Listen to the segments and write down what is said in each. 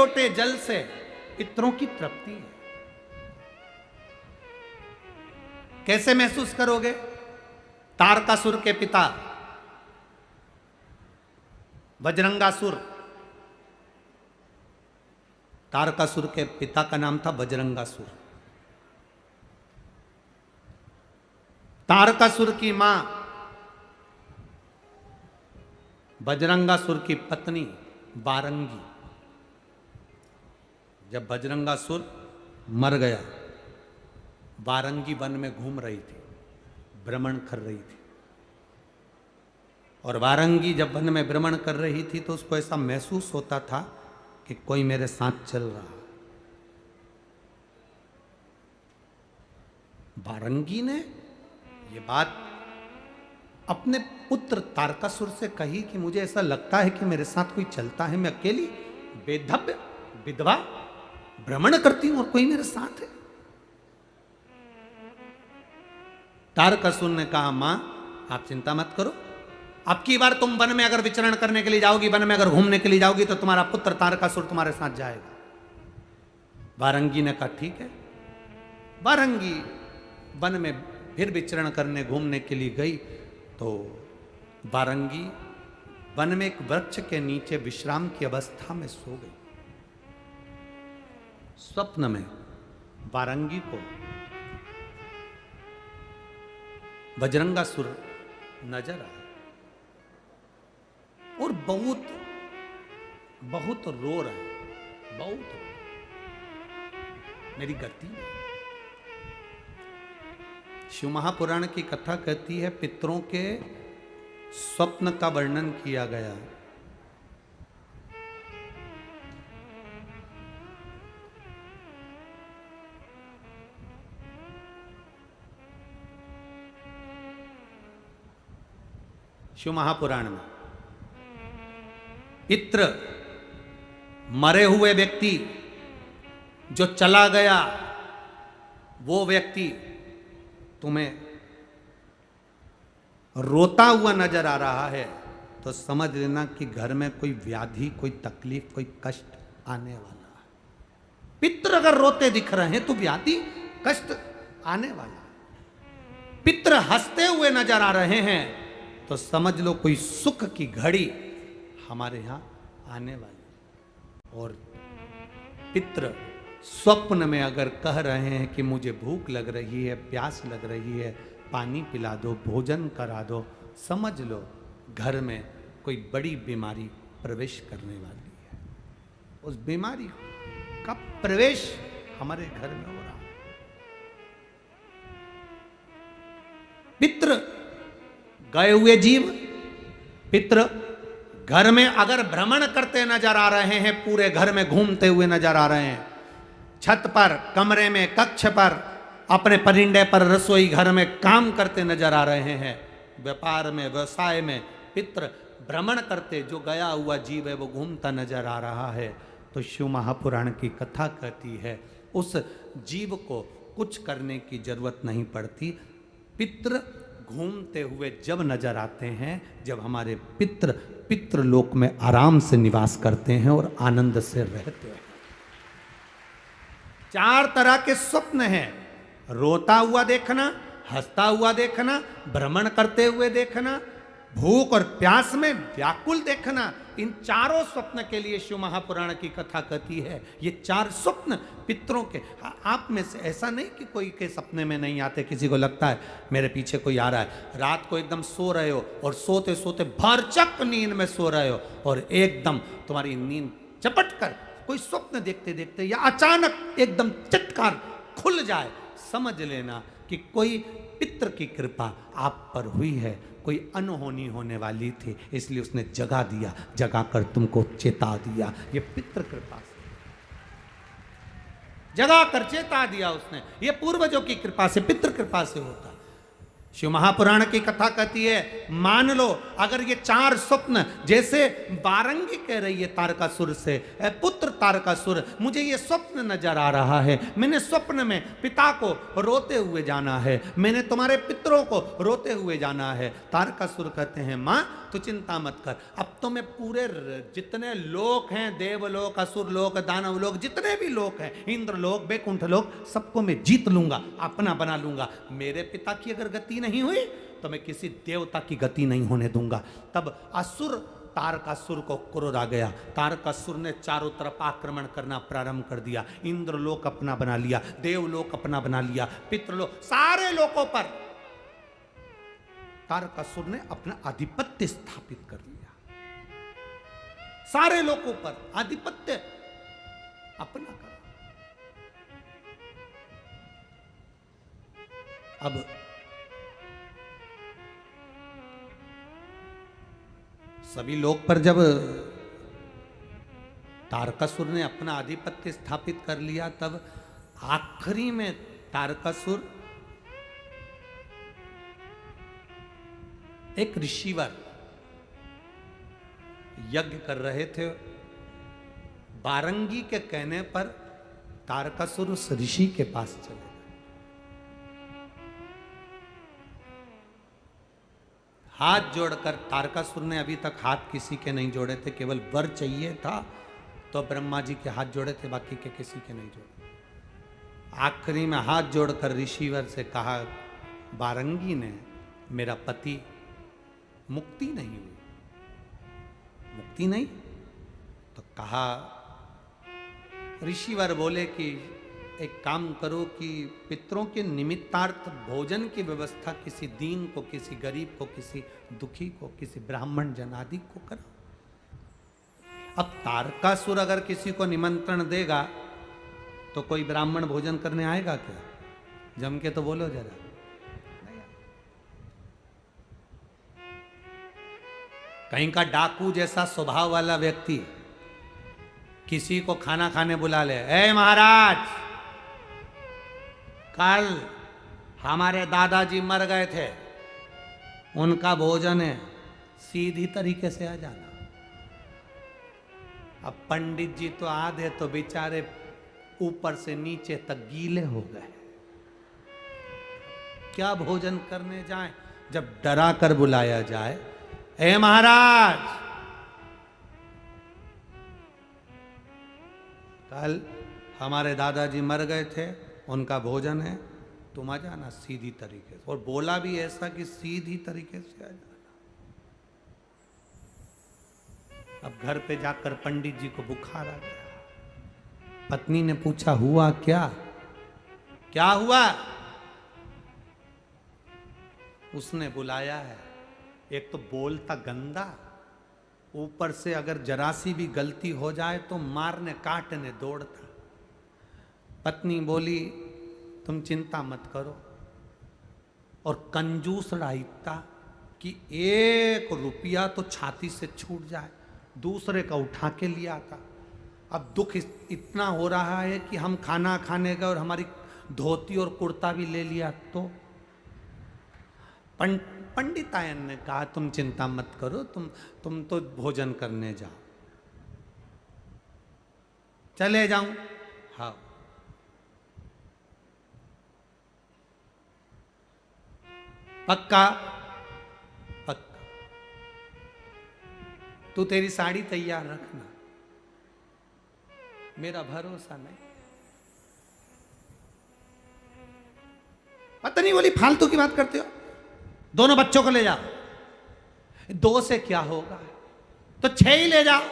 लोटे जल से पितरों की तृप्ति है। कैसे महसूस करोगे? तारकासुर के पिता बजरंगासुर, तारकासुर के पिता का नाम था बजरंगासुर। तारकासुर की मां बजरंगासुर की पत्नी वारंगी। जब बजरंगासुर मर गया, वारंगी वन में घूम रही थी, भ्रमण कर रही थी। और वारंगी जब वन में भ्रमण कर रही थी तो उसको ऐसा महसूस होता था कि कोई मेरे साथ चल रहा। वारंगी ने ये बात अपने पुत्र तारकासुर से कही कि मुझे ऐसा लगता है कि मेरे साथ कोई चलता है, मैं अकेली बेधव्य विधवा भ्रमण करती हूं और कोई मेरे साथ है। तारकासुर ने कहा, मां आप चिंता मत करो, अब की बार तुम वन में अगर विचरण करने के लिए जाओगी, वन में अगर घूमने के लिए जाओगी तो तुम्हारा पुत्र तारकासुर तुम्हारे साथ जाएगा। वारंगी ने कहा ठीक है। वारंगी वन में फिर विचरण करने घूमने के लिए गई तो वारंगी वन में एक वृक्ष के नीचे विश्राम की अवस्था में सो गई। स्वप्न में वारंगी को बजरंगासुर नजर आया और बहुत बहुत रो रहा है, बहुत मेरी गति। शिव महापुराण की कथा कहती है पितरों के स्वप्न का वर्णन किया गया। शिव महापुराण में पितृ मरे हुए व्यक्ति जो चला गया, वो व्यक्ति तुम्हें रोता हुआ नजर आ रहा है तो समझ लेना कि घर में कोई व्याधि, कोई तकलीफ, कोई कष्ट आने वाला है। पितृ अगर रोते दिख रहे हैं तो व्याधि कष्ट आने वाला है। पितृ हंसते हुए नजर आ रहे हैं तो समझ लो कोई सुख की घड़ी हमारे यहां आने वाली। और पितृ स्वप्न में अगर कह रहे हैं कि मुझे भूख लग रही है, प्यास लग रही है, पानी पिला दो, भोजन करा दो, समझ लो घर में कोई बड़ी बीमारी प्रवेश करने वाली है। उस बीमारी का प्रवेश हमारे घर में हो रहा है। पितृ गए हुए जीव, पितृ घर में अगर भ्रमण करते नजर आ रहे हैं, पूरे घर में घूमते हुए नजर आ रहे हैं, छत पर, कमरे में, कक्ष पर, अपने परिंदे पर, रसोई घर में काम करते नजर आ रहे हैं, व्यापार में, व्यवसाय में पितृ भ्रमण करते, जो गया हुआ जीव है वो घूमता नजर आ रहा है, तो शिव महापुराण की कथा कहती है उस जीव को कुछ करने की जरूरत नहीं पड़ती। पितृ घूमते हुए जब नजर आते हैं, जब हमारे पितृलोक में आराम से निवास करते हैं और आनंद से रहते हैं। चार तरह के स्वप्न हैं, रोता हुआ देखना, हंसता हुआ देखना, भ्रमण करते हुए देखना, भूख और प्यास में व्याकुल देखना। इन चारों स्वप्न के लिए शिव महापुराण की कथा कहती है ये चार स्वप्न पितरों के। आप में से ऐसा नहीं कि कोई के सपने में नहीं आते। किसी को लगता है मेरे पीछे कोई आ रहा है, रात को एकदम सो रहे हो और सोते सोते भरचक नींद में सो रहे हो और एकदम तुम्हारी नींद झपट कर कोई स्वप्न देखते देखते या अचानक एकदम चटकार खुल जाए, समझ लेना कि कोई पितृ की कृपा आप पर हुई है, कोई अनहोनी होने वाली थी, इसलिए उसने जगा दिया, जगा कर तुमको चेता दिया। ये पितृ कृपा से जगा कर चेता दिया उसने, ये पूर्वजों की कृपा से, पितृ कृपा से होता। शिव महापुराण की कथा कहती है, मान लो अगर ये 4 स्वप्न, जैसे बारंगी कह रही है तारकासुर से, ए पुत्र तारकासुर, मुझे ये स्वप्न नजर आ रहा है, मैंने स्वप्न में पिता को रोते हुए जाना है, मैंने तुम्हारे पितरों को रोते हुए जाना है। तारकासुर कहते हैं, मां तू चिंता मत कर, अब तो मैं पूरे जितने लोक हैं, देवलोक, असुर लोक, दानव लोक, जितने भी लोक हैं, इंद्र लोक, बैकुंठ लोक, सबको मैं जीत लूंगा, अपना बना लूंगा। मेरे पिता की अगर गति नहीं हुई तो मैं किसी देवता की गति नहीं होने दूंगा। तब असुर तारकासुर को क्रोध आ गया। तारकासुर ने चारों तरफ आक्रमण करना प्रारंभ कर दिया। इंद्रलोक अपना बना लिया, देवलोक अपना बना लिया, पितृलोक, सारे लोकों पर तारकासुर ने अपना आधिपत्य स्थापित कर लिया। सारे लोकों पर आधिपत्य अपना कर। अब सभी लोक पर जब तारकासुर ने अपना आधिपत्य स्थापित कर लिया, तब आखिरी में तारकासुर एक ऋषिवर यज्ञ कर रहे थे। बारंगी के कहने पर तारकासुर उस ऋषि के पास चले गए। हाथ जोड़कर, तारकासुर ने अभी तक हाथ किसी के नहीं जोड़े थे, केवल वर चाहिए था तो ब्रह्मा जी के हाथ जोड़े थे, बाकी के किसी के नहीं जोड़े। आखिरी में हाथ जोड़कर ऋषिवर से कहा, बारंगी ने, मेरा पति मुक्ति नहीं हुई, मुक्ति नहीं, तो कहा, ऋषिवर बोले कि एक काम करो कि पितरों के निमित्तार्थ भोजन की व्यवस्था किसी दीन को, किसी गरीब को, किसी दुखी को, किसी ब्राह्मण जनादि को करो। अब तारकासुर अगर किसी को निमंत्रण देगा तो कोई ब्राह्मण भोजन करने आएगा क्या? जम के तो बोलो जरा। कहीं का डाकू जैसा स्वभाव वाला व्यक्ति किसी को खाना खाने बुला ले, ए महाराज, कल हमारे दादाजी मर गए थे, उनका भोजन है, सीधी तरीके से आ जाना। अब पंडित जी तो आधे तो बेचारे ऊपर से नीचे तक गीले हो गए, क्या भोजन करने जाएं? जब डरा कर बुलाया जाए, ए महाराज, कल हमारे दादाजी मर गए थे, उनका भोजन है, तुम आ जाना सीधी तरीके से। और बोला भी ऐसा कि सीधी तरीके से आ जाना। अब घर पे जाकर पंडित जी को बुखार आ गया। पत्नी ने पूछा, हुआ क्या? क्या हुआ? उसने बुलाया है, एक तो बोलता गंदा, ऊपर से अगर जरा सी भी गलती हो जाए तो मारने काटने दौड़ता। पत्नी बोली, तुम चिंता मत करो, और कंजूस इतना कि 1 रुपया तो छाती से छूट जाए, दूसरे का उठा के लिया आता। अब दुख इतना हो रहा है कि हम खाना खाने गए और हमारी धोती और कुर्ता भी ले लिया। तो पंडितायन ने कहा, तुम चिंता मत करो, तुम तो भोजन करने जाओ। चले जाऊं? हाँ। पक्का? पक्का। तू तेरी साड़ी तैयार रखना, मेरा भरोसा नहीं। पता नहीं बोली, फालतू की बात करते हो, दोनों बच्चों को ले जाओ। 2 से क्या होगा, तो 6 ही ले जाओ।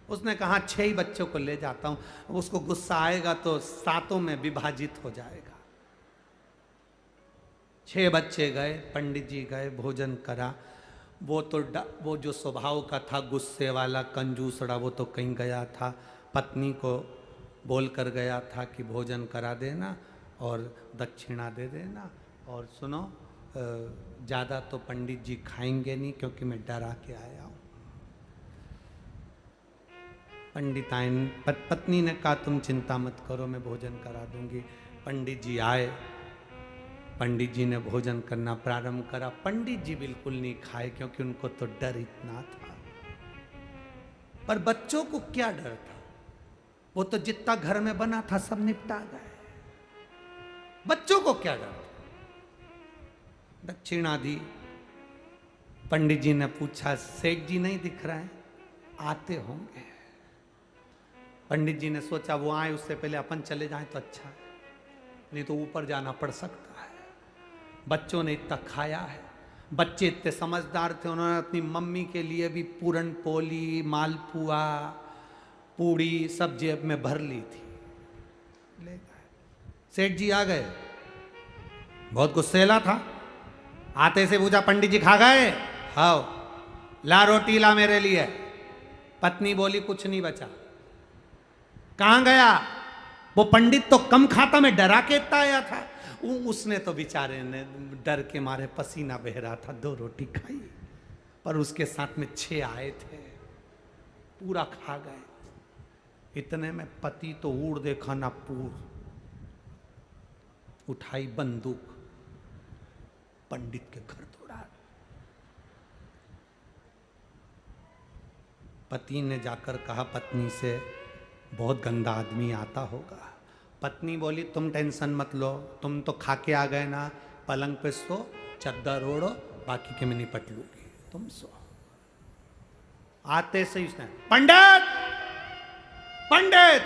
उसने कहा 6 ही बच्चों को ले जाता हूं। उसको गुस्सा आएगा तो 7 में विभाजित हो जाएगा। 6 बच्चे गए, पंडित जी गए, भोजन करा। वो जो स्वभाव का था गुस्से वाला कंजूसड़ा, वो तो कहीं गया था, पत्नी को बोल कर गया था कि भोजन करा देना और दक्षिणा दे देना, और सुनो ज़्यादा तो पंडित जी खाएंगे नहीं क्योंकि मैं डरा के आया हूँ। पंडिताइन पत्नी ने कहा, तुम चिंता मत करो, मैं भोजन करा दूंगी। पंडित जी आए, पंडित जी ने भोजन करना प्रारंभ करा। पंडित जी बिल्कुल नहीं खाए क्योंकि उनको तो डर इतना था। पर बच्चों को क्या डर था, वो तो जितना घर में बना था सब निपटा गए। बच्चों को क्या डर था। दक्षिणा दी। पंडित जी ने पूछा, सेठ जी नहीं दिख रहा है? आते होंगे। पंडित जी ने सोचा वो आए उससे पहले अपन चले जाएं तो अच्छा है, नहीं तो ऊपर जाना पड़ सकता है। बच्चों ने इतना खाया है, बच्चे इतने समझदार थे, उन्होंने अपनी मम्मी के लिए भी पूरन पोली, मालपुआ, पूड़ी सब जेब में भर ली थी। ले गए। सेठ जी आ गए, बहुत गुस्सेला था। आते से पूछा, पंडित जी खा गए? हाँ। ला रोटी ला मेरे लिए। पत्नी बोली, कुछ नहीं बचा। कहां गया? वो पंडित तो कम खाता, मैं डरा के इतना आया था। उसने तो बेचारे ने डर के मारे पसीना बह रहा था, 2 रोटी खाई, पर उसके साथ में 6 आए थे, पूरा खा गए। इतने में पति तो उड़ देखा ना पूर, उठाई बंदूक, पंडित के घर दौड़ा। पति ने जाकर कहा पत्नी से, बहुत गंदा आदमी आता होगा। पत्नी बोली, तुम टेंशन मत लो, तुम तो खा के आ गए ना, पलंग पे सो, चद्दर ओढ़ो, बाकी के मैं निपट लूंगी, तुम सो। आते से उसने, पंडित पंडित,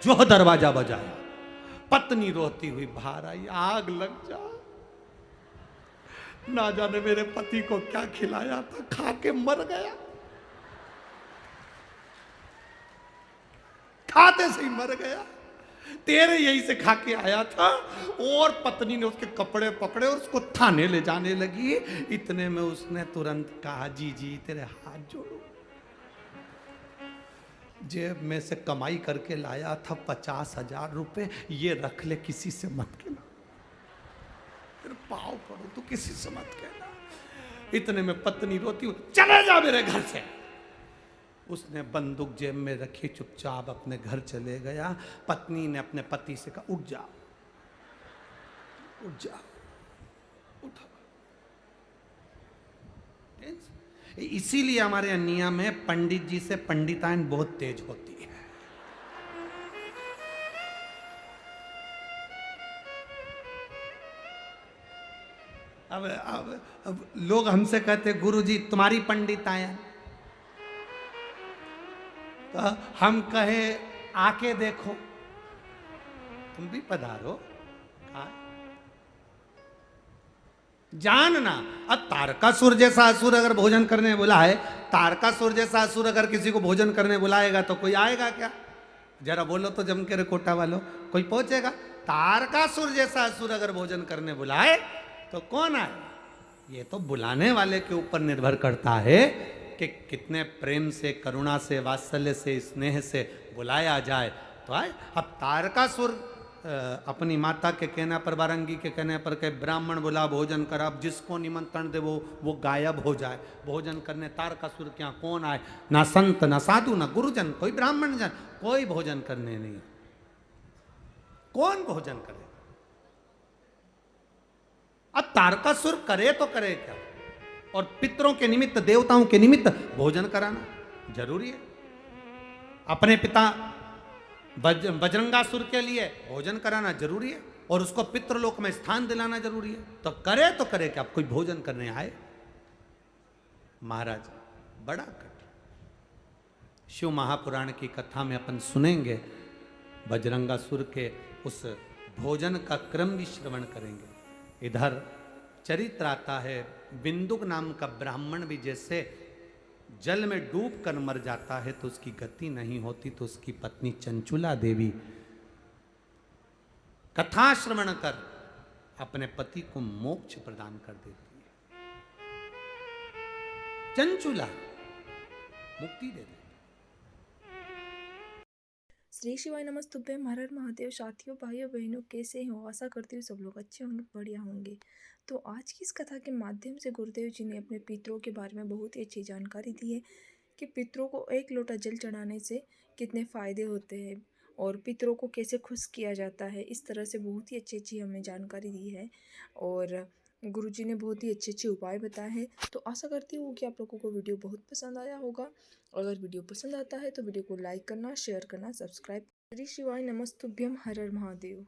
जो दरवाजा बजाया। पत्नी रोती हुई बाहर आई, आग लग जा, ना जाने मेरे पति को क्या खिलाया था, खा के मर गया, खाते से ही मर गया, तेरे यही से खा के आया था। और पत्नी ने उसके कपड़े पकड़े और उसको थाने ले जाने लगी। इतने में उसने तुरंत कहा, जी जी तेरे हाथ जोड़ो, जेब में से कमाई करके लाया था 50,000 रुपए, ये रख ले, किसी से मत कहना, तेरे पाँव पड़ो तो किसी से मत कहना। इतने में पत्नी रोती हुई, चले जा मेरे घर से। उसने बंदूक जेब में रखी, चुपचाप अपने घर चले गया। पत्नी ने अपने पति से कहा, उठ जा, उठ जा, उठो। इसीलिए हमारे नियम में पंडित जी से पंडिताइन बहुत तेज होती है। अब लोग हमसे कहते, गुरुजी तुम्हारी पंडिताइन, तो हम कहे आके देखो, तुम भी पधारो। जानना, अब तारकासुर जैसा असुर अगर भोजन करने बुलाए, तारकासुर जैसा असुर अगर किसी को भोजन करने बुलाएगा तो कोई आएगा क्या? जरा बोलो तो जम के रे कोटा वालों, कोई पहुंचेगा? तारकासुर जैसा असुर अगर भोजन करने बुलाए तो कौन आए? ये तो बुलाने वाले के ऊपर निर्भर करता है कि कितने प्रेम से, करुणा से, वात्सल्य से, स्नेह से बुलाया जाए तो आए। अब तारकासुर अपनी माता के कहने पर, वारंगी के कहने पर कहे, ब्राह्मण बुला भोजन कर, अब जिसको निमंत्रण दे वो गायब हो जाए भोजन करने। तारकासुर क्या कौन आए? ना संत, ना साधु, ना गुरुजन, कोई ब्राह्मण जन, कोई भोजन करने नहीं। कौन भोजन करे? अब तारकासुर करे तो करे क्या? और पितरों के निमित्त, देवताओं के निमित्त भोजन कराना जरूरी है। अपने पिता बजरंगासुर के लिए भोजन कराना जरूरी है, और उसको पितृलोक में स्थान दिलाना जरूरी है। तो करे क्या? कोई भोजन करने आए? महाराज बड़ा कठिन। शिव महापुराण की कथा में अपन सुनेंगे, बजरंगासुर के उस भोजन का क्रम भी श्रवण करेंगे। इधर चरित्र आता है, बिंदुक नाम का ब्राह्मण भी जैसे जल में डूब कर मर जाता है तो उसकी गति नहीं होती, तो उसकी पत्नी चंचुला देवी कथा श्रवण कर अपने पति को मोक्ष प्रदान कर देती है। चंचुला मुक्ति दे देती। श्री शिवाय नमस्तुभ्य। हर हर महादेव। साथियों, भाइयों बहनों, कैसे हो? आशा करती हूँ सब लोग अच्छे होंगे, बढ़िया होंगे। तो आज की इस कथा के माध्यम से गुरुदेव जी ने अपने पितरों के बारे में बहुत ही अच्छी जानकारी दी है कि पितरों को 1 लोटा जल चढ़ाने से कितने फ़ायदे होते हैं और पितरों को कैसे खुश किया जाता है। इस तरह से बहुत ही अच्छी अच्छी हमें जानकारी दी है और गुरुजी ने बहुत ही अच्छे अच्छे उपाय बताए हैं। तो आशा करती हूँ कि आप लोगों को वीडियो बहुत पसंद आया होगा। अगर वीडियो पसंद आता है तो वीडियो को लाइक करना, शेयर करना, सब्सक्राइब। श्री शिवाय नमस्तुभ्यम, हर हर महादेव।